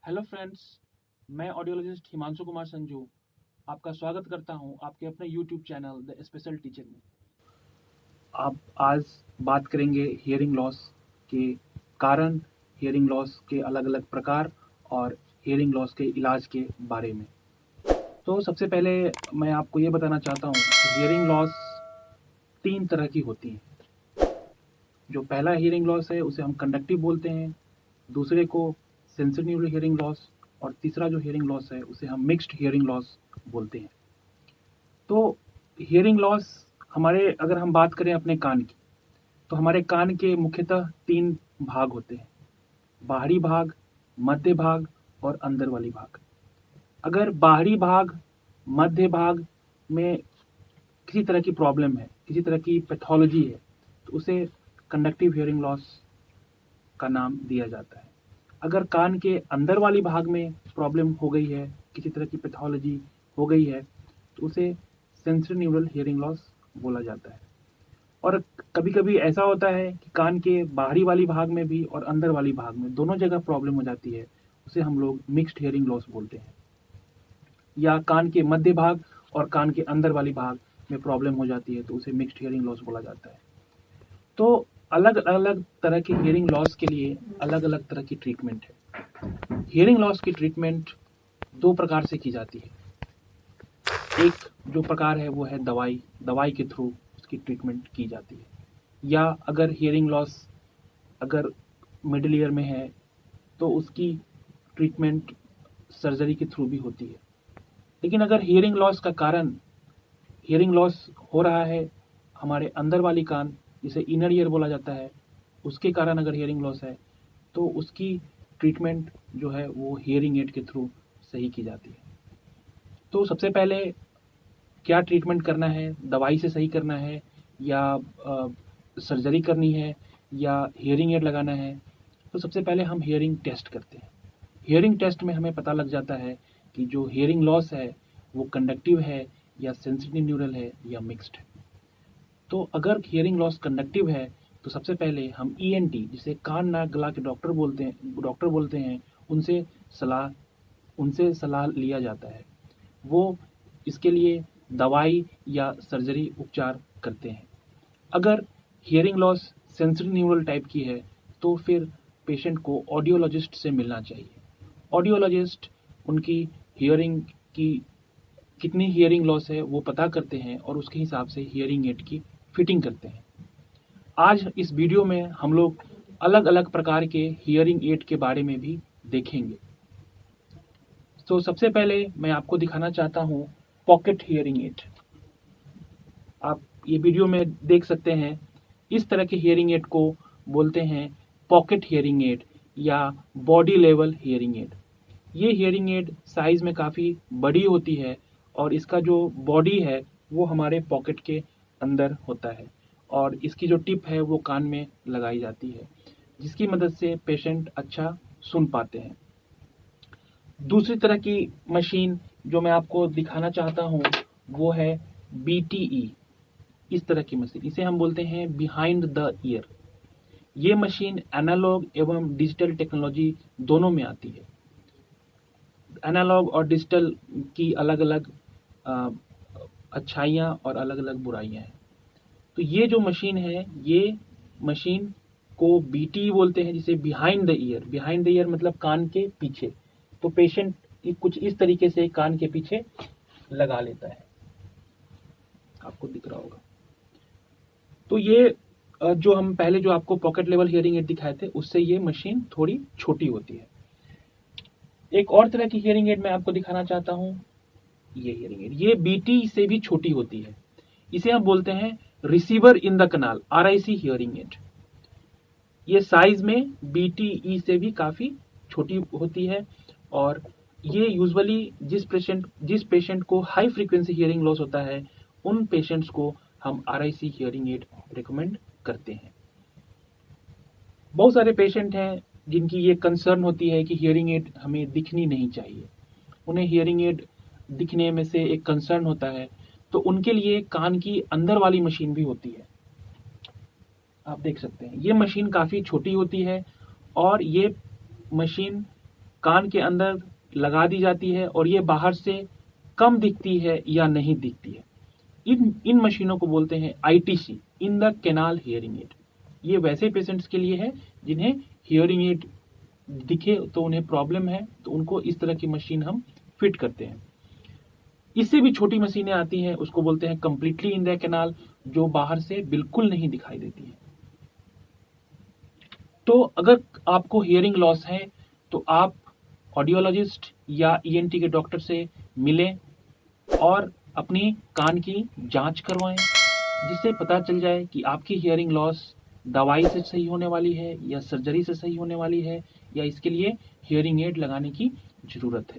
Hello friends, मैं audiologist Himanshu Kumar Sanju आपका स्वागत करता हूं आपके अपने YouTube channel the special teacher में। आप आज बात करेंगे हियरिंग लॉस के कारण, हियरिंग लॉस के अलग अलग प्रकार और हियरिंग लॉस के इलाज के बारे में। तो सबसे पहले मैं आपको ये बताना चाहता हूँ कि हियरिंग लॉस 3 तरह की होती है। जो पहला हियरिंग लॉस है उसे हम कंडक्टिव बोलते हैं, दूसरे को सेंसरी न्यूरल हियरिंग लॉस और तीसरा जो हियरिंग लॉस है उसे हम मिक्स्ड हियरिंग लॉस बोलते हैं। तो हियरिंग लॉस हमारे, अगर हम बात करें अपने कान की, तो हमारे कान के मुख्यतः 3 भाग होते हैं: बाहरी भाग, मध्य भाग और अंदर वाली भाग। अगर बाहरी भाग, मध्य भाग में किसी तरह की प्रॉब्लम है, किसी तरह की पैथोलॉजी है, तो उसे कंडक्टिव हियरिंग लॉस का नाम दिया जाता है। अगर कान के अंदर वाली भाग में प्रॉब्लम हो गई है, किसी तरह की पैथोलॉजी हो गई है, तो उसे सेंसरी न्यूरल हियरिंग लॉस बोला जाता है। और कभी-कभी ऐसा होता है कि कान के बाहरी वाली भाग में भी और अंदर वाली भाग में दोनों जगह प्रॉब्लम हो जाती है, उसे हम लोग मिक्स्ड हियरिंग लॉस बोलते हैं। या कान के मध्य भाग और कान के अंदर वाली भाग में प्रॉब्लम हो जाती है, तो उसे मिक्स्ड हियरिंग लॉस बोला जाता है। तो अलग अलग तरह के हियरिंग लॉस के लिए अलग अलग तरह की ट्रीटमेंट है। हियरिंग लॉस की ट्रीटमेंट 2 प्रकार से की जाती है। एक जो प्रकार है वो है दवाई के थ्रू उसकी ट्रीटमेंट की जाती है। या अगर हियरिंग लॉस अगर मिडिल ईयर में है तो उसकी ट्रीटमेंट सर्जरी के थ्रू भी होती है। लेकिन अगर हियरिंग लॉस का कारण, हियरिंग लॉस हो रहा है हमारे अंदर वाली कान, जिसे इनर ईयर बोला जाता है, उसके कारण अगर हियरिंग लॉस है तो उसकी ट्रीटमेंट जो है वो हियरिंग एड के थ्रू सही की जाती है। तो सबसे पहले क्या ट्रीटमेंट करना है, दवाई से सही करना है या सर्जरी करनी है या हियरिंग एड लगाना है? तो सबसे पहले हम हियरिंग टेस्ट करते हैं। हियरिंग टेस्ट में हमें पता लग जाता है कि जो हियरिंग लॉस है वो कंडक्टिव है या सेंसिटिव न्यूरल है या मिक्स्ड है। तो अगर हियरिंग लॉस कंडक्टिव है तो सबसे पहले हम ईएनटी, जिसे कान नाक गला के डॉक्टर बोलते हैं, उनसे सलाह लिया जाता है। वो इसके लिए दवाई या सर्जरी उपचार करते हैं। अगर hearing loss sensory neural type की है तो फिर पेशेंट को ऑडियोलॉजिस्ट से मिलना चाहिए। ऑडियोलॉजिस्ट उनकी हियरिंग की कितनी हियरिंग लॉस है वो पता करते हैं और उसके हिसाब से हियरिंग एड की फिटिंग करते हैं। आज इस वीडियो में हम लोग अलग अलग प्रकार के हियरिंग एड के बारे में भी देखेंगे। तो सबसे पहले मैं आपको दिखाना चाहता हूँ पॉकेट हियरिंग एड। आप ये वीडियो में देख सकते हैं, इस तरह के हियरिंग एड को बोलते हैं पॉकेट हियरिंग एड या बॉडी लेवल हियरिंग एड। ये हियरिंग एड साइज में काफ़ी बड़ी होती है और इसका जो बॉडी है वो हमारे पॉकेट के अंदर होता है और इसकी जो टिप है वो कान में लगाई जाती है, जिसकी मदद से पेशेंट अच्छा सुन पाते हैं। दूसरी तरह की मशीन जो मैं आपको दिखाना चाहता हूँ वो है बीटीई। इस तरह की मशीन, इसे हम बोलते हैं बिहाइंड द ईयर। ये मशीन एनालॉग एवं डिजिटल टेक्नोलॉजी दोनों में आती है। एनालॉग और डिजिटल की अलग अलग अच्छाइयाँ और अलग अलग बुराइयाँ हैं। तो ये जो मशीन है, ये मशीन को बीटी बोलते हैं, जिसे behind the year. Behind the year मतलब कान के पीछे। तो पेशेंट कुछ इस तरीके से कान के पीछे लगा लेता है, आपको दिख रहा होगा। तो ये जो हम पहले जो आपको पॉकेट लेवल हियरिंग एड दिखाए थे, उससे ये मशीन थोड़ी छोटी होती है। एक और तरह की हियरिंग एड मैं आपको दिखाना चाहता हूँ, ये हियरिंग एड, ये बीटी से भी छोटी होती है। इसे हम बोलते हैं receiver in the kanal, RIC hearing aid. ये साइज में बीटीई से भी काफी छोटी होती है और ये यूजुअली जिस पेशेंट को हाई फ्रीक्वेंसी हियरिंग लॉस होता है, उन पेशेंट्स को हम आरआईसी हियरिंग एड रिकमेंड करते हैं। बहुत सारे पेशेंट हैं जिनकी ये कंसर्न होती है कि हियरिंग एड हमें दिखनी नहीं चाहिए। उन्हें हियरिंग एड दिखने में से एक कंसर्न होता है, तो उनके लिए कान की अंदर वाली मशीन भी होती है। आप देख सकते हैं ये मशीन काफ़ी छोटी होती है और ये मशीन कान के अंदर लगा दी जाती है और ये बाहर से कम दिखती है या नहीं दिखती है। इन मशीनों को बोलते हैं ITC, in the canal hearing aid. ये वैसे पेशेंट्स के लिए है जिन्हें हियरिंग एड दिखे तो उन्हें प्रॉब्लम है, तो उनको इस तरह की मशीन हम फिट करते हैं। इससे भी छोटी मशीनें आती हैं, उसको बोलते हैं कंप्लीटली इन द कैनाल, जो बाहर से बिल्कुल नहीं दिखाई देती है। तो अगर आपको हियरिंग लॉस है तो आप ऑडियोलॉजिस्ट या ईएनटी के डॉक्टर से मिलें और अपनी कान की जांच करवाएं, जिससे पता चल जाए कि आपकी हियरिंग लॉस दवाई से सही होने वाली है या सर्जरी से सही होने वाली है, या इसके लिए हियरिंग एड लगाने की जरूरत है।